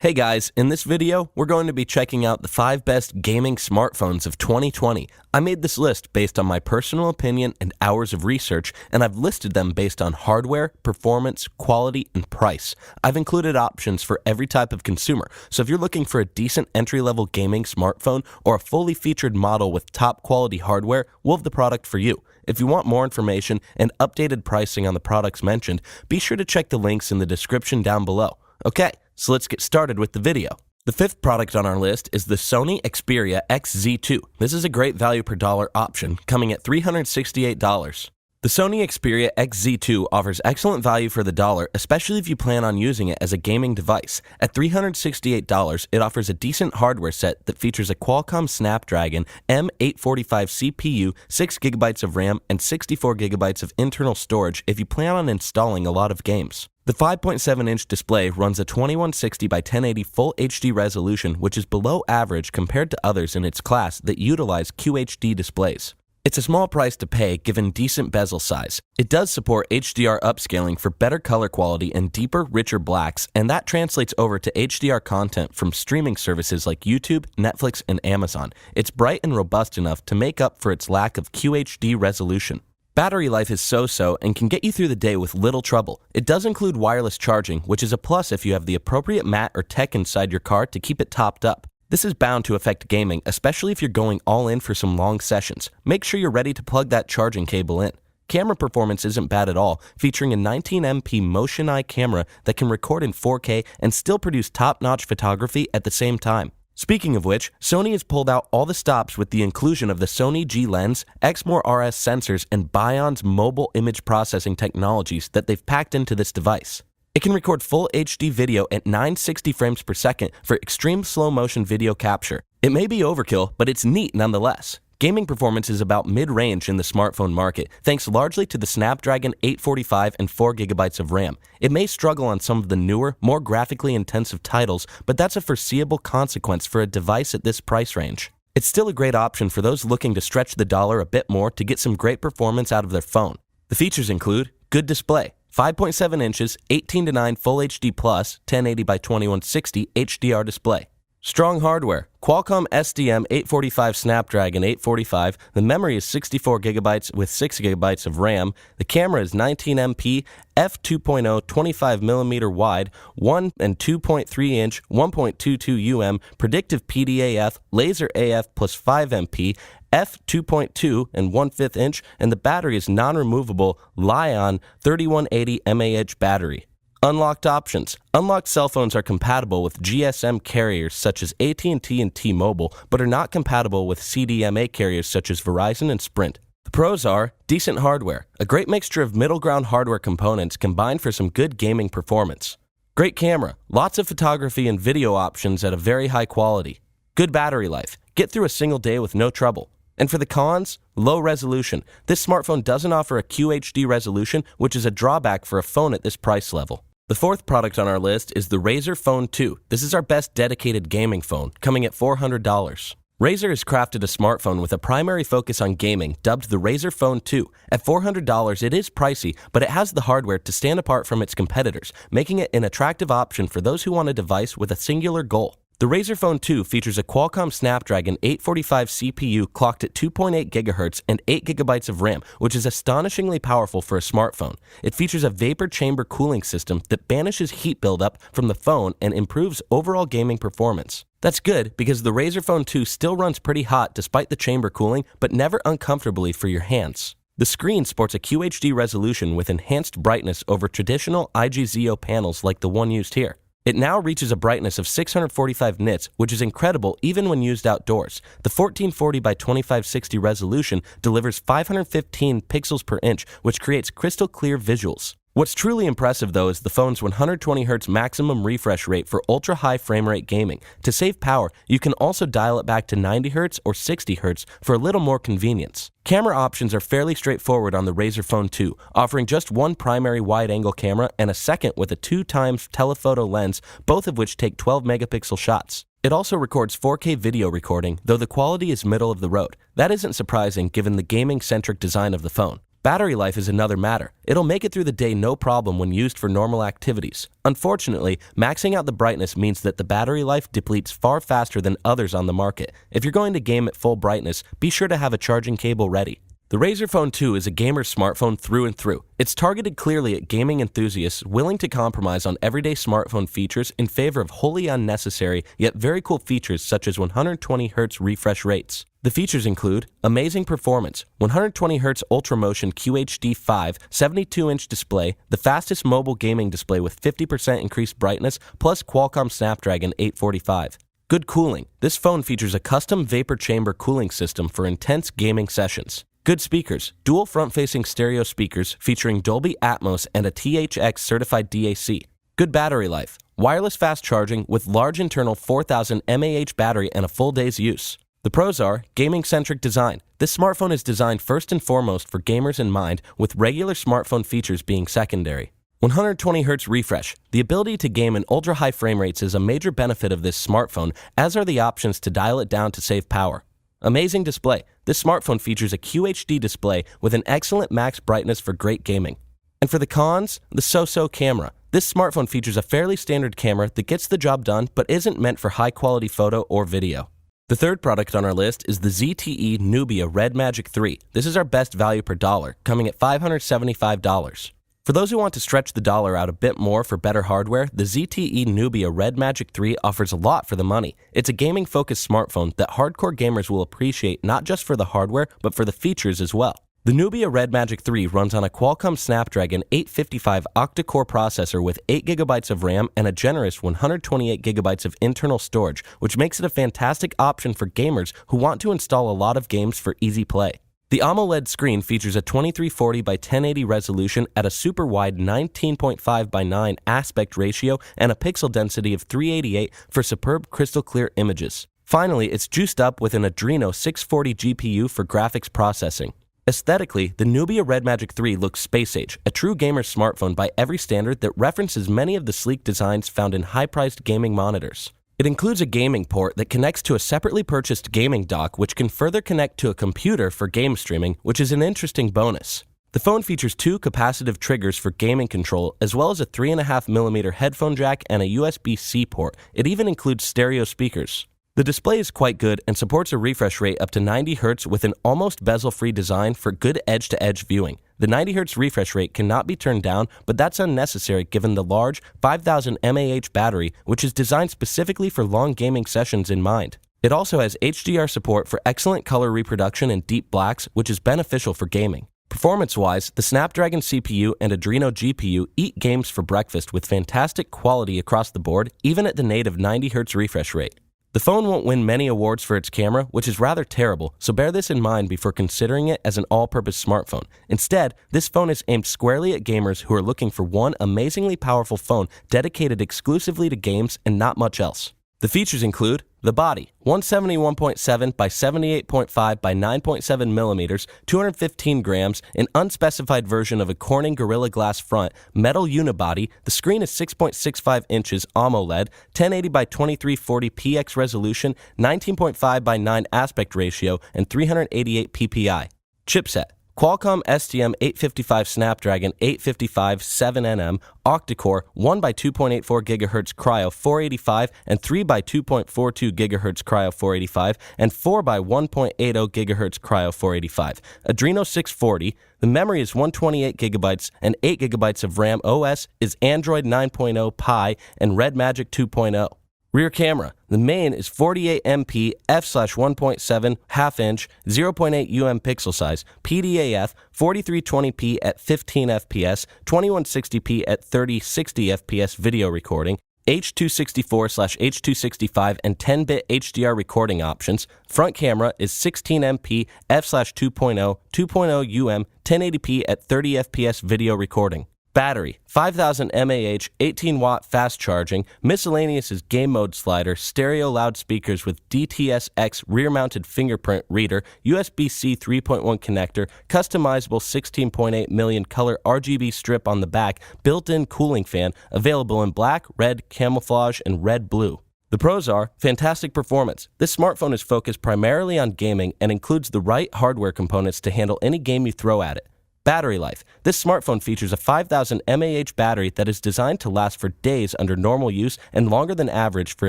Hey guys, in this video, we're going to be checking out the 5 best gaming smartphones of 2020. I made this list based on my personal opinion and hours of research, and I've listed them based on hardware, performance, quality, and price. I've included options for every type of consumer, so if you're looking for a decent entry-level gaming smartphone or a fully featured model with top-quality hardware, we'll have the product for you. If you want more information and updated pricing on the products mentioned, be sure to check the links in the description down below. Okay, so let's get started with the video. The 5th product on our list is the Sony Xperia XZ2. This is a great value per dollar option, coming at $368. The Sony Xperia XZ2 offers excellent value for the dollar, especially if you plan on using it as a gaming device. At $368, it offers a decent hardware set that features a Qualcomm Snapdragon M845 CPU, 6GB of RAM, and 64GB of internal storage if you plan on installing a lot of games. The 5.7-inch display runs a 2160 by 1080 Full HD resolution, which is below average compared to others in its class that utilize QHD displays. It's a small price to pay given decent bezel size. It does support HDR upscaling for better color quality and deeper, richer blacks, and that translates over to HDR content from streaming services like YouTube, Netflix, and Amazon. It's bright and robust enough to make up for its lack of QHD resolution. Battery life is so-so and can get you through the day with little trouble. It does include wireless charging, which is a plus if you have the appropriate mat or tech inside your car to keep it topped up. This is bound to affect gaming, especially if you're going all in for some long sessions. Make sure you're ready to plug that charging cable in. Camera performance isn't bad at all, featuring a 19MP Motion Eye camera that can record in 4K and still produce top-notch photography at the same time. Speaking of which, Sony has pulled out all the stops with the inclusion of the Sony G lens, Exmor RS sensors, and Bion's mobile image processing technologies that they've packed into this device. It can record full HD video at 960 frames per second for extreme slow motion video capture. It may be overkill, but it's neat nonetheless. Gaming performance is about mid-range in the smartphone market, thanks largely to the Snapdragon 845 and 4GB of RAM. It may struggle on some of the newer, more graphically intensive titles, but that's a foreseeable consequence for a device at this price range. It's still a great option for those looking to stretch the dollar a bit more to get some great performance out of their phone. The features include good display, 5.7 inches, 18:9 Full HD+, 1080 by 2160 HDR display. Strong hardware, Qualcomm SDM845 Snapdragon 845, the memory is 64GB with 6GB of RAM, the camera is 19MP, f2.0 25mm wide, 1 and 2.3 inch, 1.22 predictive PDAF, laser AF plus 5MP, f2.2 and 1/5 inch, and the battery is non-removable Li-ion 3180 mAh battery. Unlocked options. Unlocked cell phones are compatible with GSM carriers such as AT&T and T-Mobile, but are not compatible with CDMA carriers such as Verizon and Sprint. The pros are decent hardware, a great mixture of middle ground hardware components combined for some good gaming performance. Great camera, lots of photography and video options at a very high quality. Good battery life, get through a single day with no trouble. And for the cons, low resolution. This smartphone doesn't offer a QHD resolution, which is a drawback for a phone at this price level. The 4th product on our list is the Razer Phone 2. This is our best dedicated gaming phone, coming at $400. Razer has crafted a smartphone with a primary focus on gaming, dubbed the Razer Phone 2. At $400, it is pricey, but it has the hardware to stand apart from its competitors, making it an attractive option for those who want a device with a singular goal. The Razer Phone 2 features a Qualcomm Snapdragon 845 CPU clocked at 2.8 GHz and 8GB of RAM, which is astonishingly powerful for a smartphone. It features a vapor chamber cooling system that banishes heat buildup from the phone and improves overall gaming performance. That's good because the Razer Phone 2 still runs pretty hot despite the chamber cooling, but never uncomfortably for your hands. The screen sports a QHD resolution with enhanced brightness over traditional IGZO panels like the one used here. It now reaches a brightness of 645 nits, which is incredible even when used outdoors. The 1440 by 2560 resolution delivers 515 pixels per inch, which creates crystal clear visuals. What's truly impressive though is the phone's 120Hz maximum refresh rate for ultra-high frame rate gaming. To save power, you can also dial it back to 90Hz or 60Hz for a little more convenience. Camera options are fairly straightforward on the Razer Phone 2, offering just one primary wide-angle camera and a second with a 2x telephoto lens, both of which take 12-megapixel shots. It also records 4K video recording, though the quality is middle of the road. That isn't surprising given the gaming-centric design of the phone. Battery life is another matter. It'll make it through the day no problem when used for normal activities. Unfortunately, maxing out the brightness means that the battery life depletes far faster than others on the market. If you're going to game at full brightness, be sure to have a charging cable ready. The Razer Phone 2 is a gamer's smartphone through and through. It's targeted clearly at gaming enthusiasts willing to compromise on everyday smartphone features in favor of wholly unnecessary yet very cool features such as 120Hz refresh rates. The features include amazing performance, 120Hz Ultramotion QHD5 72-inch display, the fastest mobile gaming display with 50% increased brightness, plus Qualcomm Snapdragon 845. Good cooling. This phone features a custom vapor chamber cooling system for intense gaming sessions. Good speakers, dual front-facing stereo speakers featuring Dolby Atmos and a THX certified DAC. Good battery life, wireless fast charging with large internal 4000 mAh battery and a full day's use. The pros are gaming-centric design. This smartphone is designed first and foremost for gamers in mind, with regular smartphone features being secondary. 120Hz refresh. The ability to game in ultra-high frame rates is a major benefit of this smartphone, as are the options to dial it down to save power. Amazing display. This smartphone features a QHD display with an excellent max brightness for great gaming. And for the cons, the so-so camera. This smartphone features a fairly standard camera that gets the job done but isn't meant for high-quality photo or video. The third product on our list is the ZTE Nubia Red Magic 3. This is our best value per dollar, coming at $575. For those who want to stretch the dollar out a bit more for better hardware, the ZTE Nubia Red Magic 3 offers a lot for the money. It's a gaming-focused smartphone that hardcore gamers will appreciate not just for the hardware, but for the features as well. The Nubia Red Magic 3 runs on a Qualcomm Snapdragon 855 octa-core processor with 8GB of RAM and a generous 128GB of internal storage, which makes it a fantastic option for gamers who want to install a lot of games for easy play. The AMOLED screen features a 2340 by 1080 resolution at a super wide 19.5 by 9 aspect ratio and a pixel density of 388 for superb crystal clear images. Finally, it's juiced up with an Adreno 640 GPU for graphics processing. Aesthetically, the Nubia Red Magic 3 looks space-age, a true gamer smartphone by every standard that references many of the sleek designs found in high-priced gaming monitors. It includes a gaming port that connects to a separately purchased gaming dock which can further connect to a computer for game streaming, which is an interesting bonus. The phone features two capacitive triggers for gaming control, as well as a 3.5mm headphone jack and a USB-C port. It even includes stereo speakers. The display is quite good and supports a refresh rate up to 90Hz with an almost bezel-free design for good edge-to-edge viewing. The 90Hz refresh rate cannot be turned down, but that's unnecessary given the large 5000 mAh battery, which is designed specifically for long gaming sessions in mind. It also has HDR support for excellent color reproduction in deep blacks, which is beneficial for gaming. Performance-wise, the Snapdragon CPU and Adreno GPU eat games for breakfast with fantastic quality across the board, even at the native 90Hz refresh rate. The phone won't win many awards for its camera, which is rather terrible, so bear this in mind before considering it as an all-purpose smartphone. Instead, this phone is aimed squarely at gamers who are looking for one amazingly powerful phone dedicated exclusively to games and not much else. The features include the body, 171.7 by 78.5 by 9.7 millimeters, 215 grams, an unspecified version of a Corning Gorilla Glass front, metal unibody. The screen is 6.65 inches AMOLED, 1080 by 2340 px resolution, 19.5 by 9 aspect ratio, and 388 ppi. Chipset: Qualcomm STM855 Snapdragon 855 7nm, octa-core, 1 by 2.84 GHz Cryo 485 and 3 by 2.42 GHz Cryo 485 and 4 by 1.80 GHz Cryo 485. Adreno 640. The memory is 128GB and 8GB of RAM. OS is Android 9.0 Pie and Red Magic 2.0. Rear camera. The main is 48MP f/1.7 1/2-inch 0.8 pixel size, PDAF, 4320p at 15 fps, 2160p at 3060 fps video recording, H.264/H.265 and 10-bit HDR recording options. Front camera is 16MP f/2.0 2.0 1080p at 30 fps video recording. Battery, 5000 mAh, 18-watt fast charging. Miscellaneous is game mode slider, stereo loudspeakers with DTS-X rear-mounted fingerprint reader, USB-C 3.1 connector, customizable 16.8 million color RGB strip on the back, built-in cooling fan, available in black, red, camouflage, and red-blue. The pros are fantastic performance. This smartphone is focused primarily on gaming and includes the right hardware components to handle any game you throw at it. Battery life. This smartphone features a 5000 mAh battery that is designed to last for days under normal use and longer than average for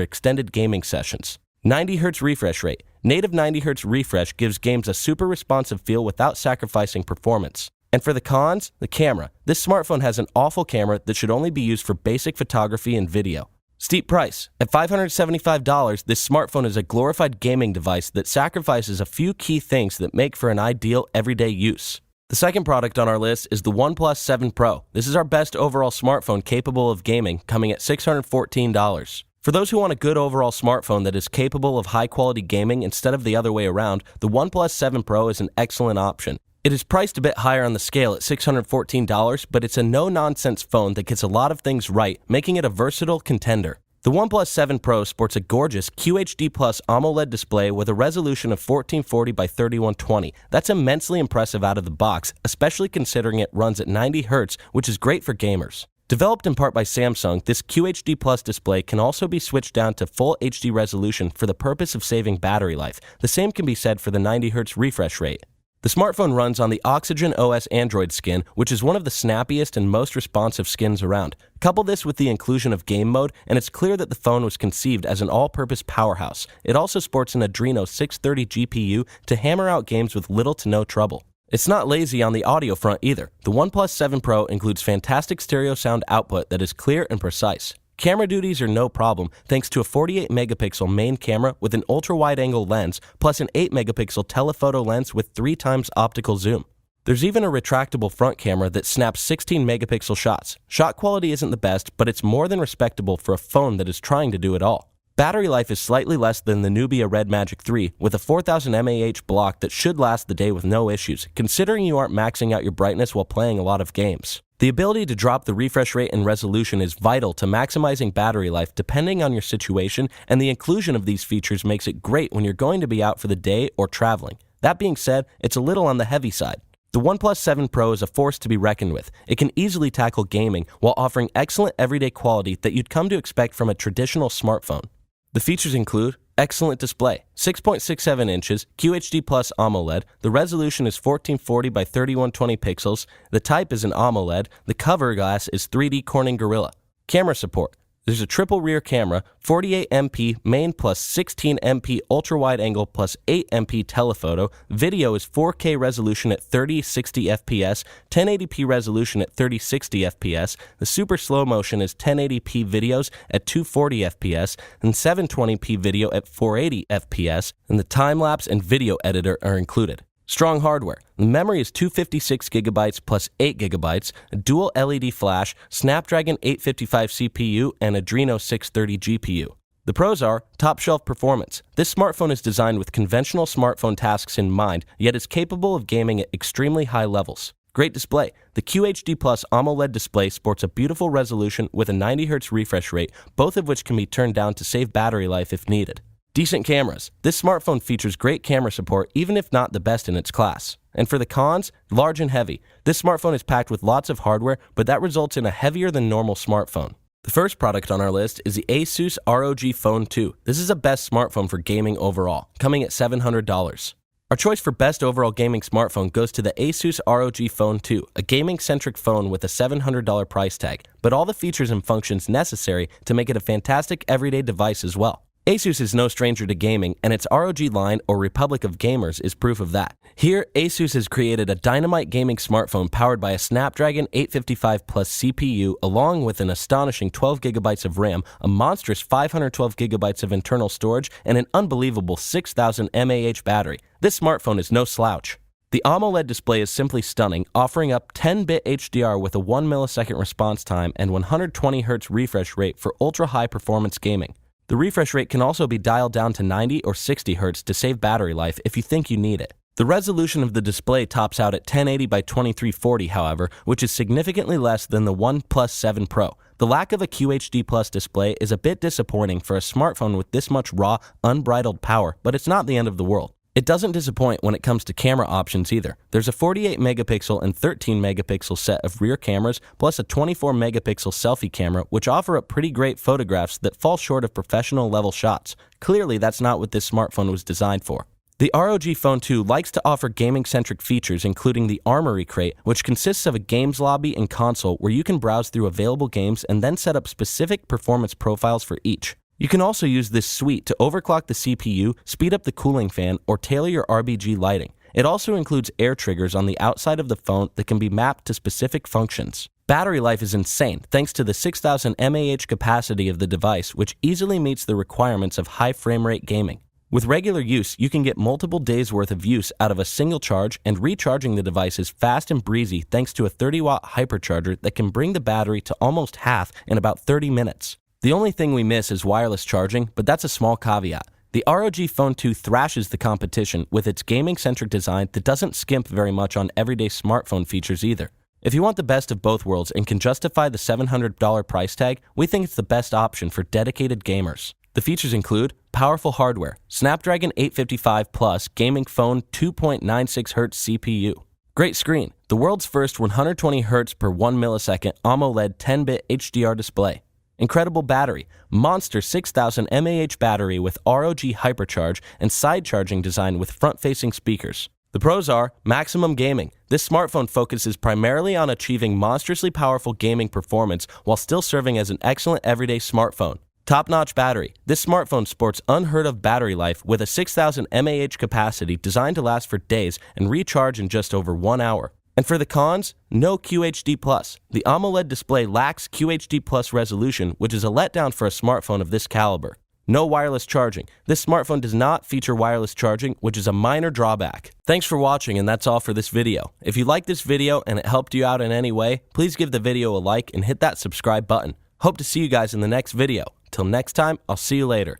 extended gaming sessions. 90Hz refresh rate. Native 90Hz refresh gives games a super responsive feel without sacrificing performance. And for the cons, the camera. This smartphone has an awful camera that should only be used for basic photography and video. Steep price. At $575, this smartphone is a glorified gaming device that sacrifices a few key things that make for an ideal everyday use. The second product on our list is the OnePlus 7 Pro. This is our best overall smartphone capable of gaming, coming at $614. For those who want a good overall smartphone that is capable of high-quality gaming instead of the other way around, the OnePlus 7 Pro is an excellent option. It is priced a bit higher on the scale at $614, but it's a no-nonsense phone that gets a lot of things right, making it a versatile contender. The OnePlus 7 Pro sports a gorgeous QHD+ AMOLED display with a resolution of 1440 by 3120. That's immensely impressive out of the box, especially considering it runs at 90 Hz, which is great for gamers. Developed in part by Samsung, this QHD+ display can also be switched down to full HD resolution for the purpose of saving battery life. The same can be said for the 90 Hz refresh rate. The smartphone runs on the Oxygen OS Android skin, which is one of the snappiest and most responsive skins around. Couple this with the inclusion of game mode, and it's clear that the phone was conceived as an all-purpose powerhouse. It also sports an Adreno 630 GPU to hammer out games with little to no trouble. It's not lazy on the audio front either. The OnePlus 7 Pro includes fantastic stereo sound output that is clear and precise. Camera duties are no problem thanks to a 48-megapixel main camera with an ultra-wide-angle lens plus an 8-megapixel telephoto lens with 3 times optical zoom. There's even a retractable front camera that snaps 16-megapixel shots. Shot quality isn't the best, but it's more than respectable for a phone that is trying to do it all. Battery life is slightly less than the Nubia Red Magic 3 with a 4000 mAh block that should last the day with no issues, considering you aren't maxing out your brightness while playing a lot of games. The ability to drop the refresh rate and resolution is vital to maximizing battery life depending on your situation, and the inclusion of these features makes it great when you're going to be out for the day or traveling. That being said, it's a little on the heavy side. The OnePlus 7 Pro is a force to be reckoned with. It can easily tackle gaming while offering excellent everyday quality that you'd come to expect from a traditional smartphone. The features include excellent display, 6.67 inches, QHD+ AMOLED, the resolution is 1440 by 3120 pixels, the type is an AMOLED, the cover glass is 3D Corning Gorilla. Camera support. There's a triple rear camera, 48MP main plus 16MP ultra-wide-angle plus 8MP telephoto. Video is 4K resolution at 3060 FPS, 1080p resolution at 3060 FPS. The super slow motion is 1080p videos at 240 FPS and 720p video at 480 FPS, and the time-lapse and video editor are included. Strong hardware. The memory is 256GB plus 8GB, a dual LED flash, Snapdragon 855 CPU, and Adreno 630 GPU. The pros are top-shelf performance. This smartphone is designed with conventional smartphone tasks in mind, yet is capable of gaming at extremely high levels. Great display. The QHD+ AMOLED display sports a beautiful resolution with a 90Hz refresh rate, both of which can be turned down to save battery life if needed. Decent cameras. This smartphone features great camera support, even if not the best in its class. And for the cons, large and heavy. This smartphone is packed with lots of hardware, but that results in a heavier than normal smartphone. The first product on our list is the ASUS ROG Phone 2. This is a best smartphone for gaming overall, coming at $700. Our choice for best overall gaming smartphone goes to the ASUS ROG Phone 2, a gaming-centric phone with a $700 price tag, but all the features and functions necessary to make it a fantastic everyday device as well. ASUS is no stranger to gaming, and its ROG line, or Republic of Gamers, is proof of that. Here, ASUS has created a dynamite gaming smartphone powered by a Snapdragon 855 Plus CPU, along with an astonishing 12GB of RAM, a monstrous 512GB of internal storage, and an unbelievable 6000 mAh battery. This smartphone is no slouch. The AMOLED display is simply stunning, offering up 10-bit HDR with a 1 millisecond response time and 120Hz refresh rate for ultra-high performance gaming. The refresh rate can also be dialed down to 90 or 60 Hz to save battery life if you think you need it. The resolution of the display tops out at 1080 by 2340, however, which is significantly less than the OnePlus 7 Pro. The lack of a QHD+ display is a bit disappointing for a smartphone with this much raw, unbridled power, but it's not the end of the world. It doesn't disappoint when it comes to camera options either. There's a 48-megapixel and 13-megapixel set of rear cameras, plus a 24-megapixel selfie camera, which offer up pretty great photographs that fall short of professional-level shots. Clearly, that's not what this smartphone was designed for. The ROG Phone 2 likes to offer gaming-centric features including the Armory Crate, which consists of a games lobby and console where you can browse through available games and then set up specific performance profiles for each. You can also use this suite to overclock the CPU, speed up the cooling fan, or tailor your RGB lighting. It also includes air triggers on the outside of the phone that can be mapped to specific functions. Battery life is insane thanks to the 6,000 mAh capacity of the device, which easily meets the requirements of high frame rate gaming. With regular use, you can get multiple days' worth of use out of a single charge, and recharging the device is fast and breezy thanks to a 30-watt hypercharger that can bring the battery to almost half in about 30 minutes. The only thing we miss is wireless charging, but that's a small caveat. The ROG Phone 2 thrashes the competition with its gaming-centric design that doesn't skimp very much on everyday smartphone features either. If you want the best of both worlds and can justify the $700 price tag, we think it's the best option for dedicated gamers. The features include powerful hardware, Snapdragon 855 Plus gaming phone 2.96Hz CPU. Great screen, the world's first 120Hz per 1 millisecond AMOLED 10-bit HDR display. Incredible battery, monster 6,000 mAh battery with ROG Hypercharge and side charging design with front-facing speakers. The pros are maximum gaming. This smartphone focuses primarily on achieving monstrously powerful gaming performance while still serving as an excellent everyday smartphone. Top-notch battery. This smartphone sports unheard-of battery life with a 6,000 mAh capacity designed to last for days and recharge in just over 1 hour. And for the cons, no QHD+. The AMOLED display lacks QHD+ resolution, which is a letdown for a smartphone of this caliber. No wireless charging. This smartphone does not feature wireless charging, which is a minor drawback. Thanks for watching, and that's all for this video. If you liked this video and it helped you out in any way, please give the video a like and hit that subscribe button. Hope to see you guys in the next video. Till next time, I'll see you later.